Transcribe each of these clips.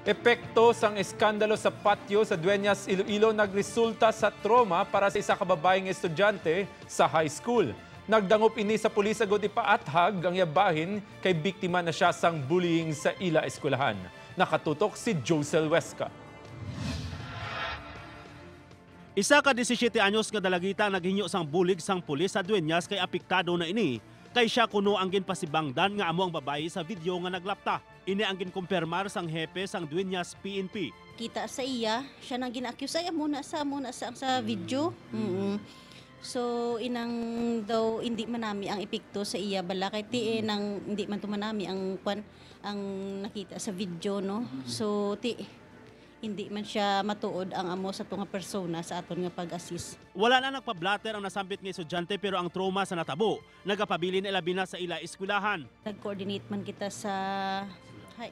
Epekto sang eskandalo sa patio sa Dueñas, Iloilo nagresulta sa trauma para sa isa ka babaeng estudyante sa high school. Nagdangop ini sa pulis agod ipaathag ang yabahin kay biktima na siya sang bullying sa ila eskwelahan. Nakatutok si Josel Huesca. Isa ka 17 anyos nga dalagita naghinyo sang bulig sang pulis sa Dueñas kay apektado na ini. Kay siya kuno ang ginpasibangdan nga amo ang babae sa video nga naglapta. Ini ang ginkumpirmar sang hepe sang Dueñas PNP. Kita sa iya, siya nang gina-accuse ay muna sa video. So inang daw hindi manami ang epekto sa iya bala kay ti nang hindi man tumanami ang ang nakita sa video no. So hindi man siya matuod ang amo sa tunga persona sa aton nga pag-assist. Wala na nagpablatter ang nasambit nga estudyante pero ang trauma sa natabo nagapabilin ilabi na sa ila eskwelahan. Nag-coordinate man kita sa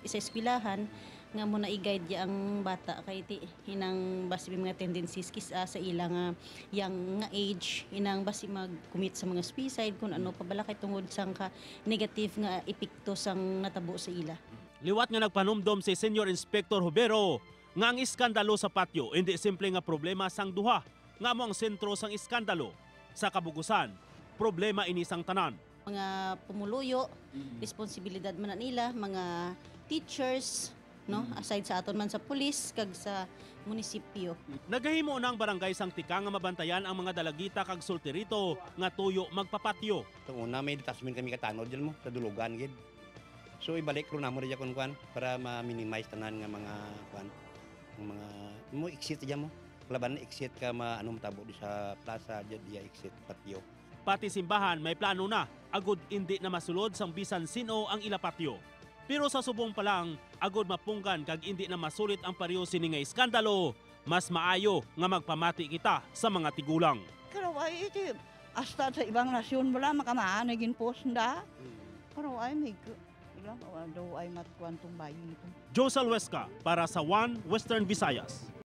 eskwelahan nga muna i-guide ya ang bata kay ti hinang basi mga tendencies sa ila nga yang nga age hinang basi mag-commit sa mga suicide kung ano pa bala kay tungod sang ka negative nga epekto sang natabo sa ila. Liwat nga nagpanumdom si Senior Inspector Hubero nga ang iskandalo sa patio hindi simple nga problema sang duha nga mo ang sentro sang iskandalo. Sa kabugusan, problema ini sang tanan. Mga pumuluyo, responsibilidad man na nila, mga teachers, no? Aside sa aton man sa pulis kag sa munisipyo. Nagahimo ng barangay sang tika nga mabantayan ang mga dalagita kag sultirito nga tuyo magpapatyo. Ito una may detachment kami katanod dyan mo, sa dulugan gid. So ibalik ro namo rin kwan para ma-minimize tanan nga mga kwan. Mga mo exit dyan mo. Laban exit ka maano matabo di sa plaza dia exit patio. Pati simbahan may plano na agud hindi na masulod sang bisan sino ang ila patio. Pero sa subong pa lang, agod mapunggan kag hindi na masulit ang pareho sini nga iskandalo, mas maayo nga magpamati kita sa mga tigulang. Pero ay iti, hasta sa ibang nasyon wala makamaan na ginpost na. Pero ay may ilang daw ay matkuan tong bayo nito. Josel Huesca para sa One Western Visayas.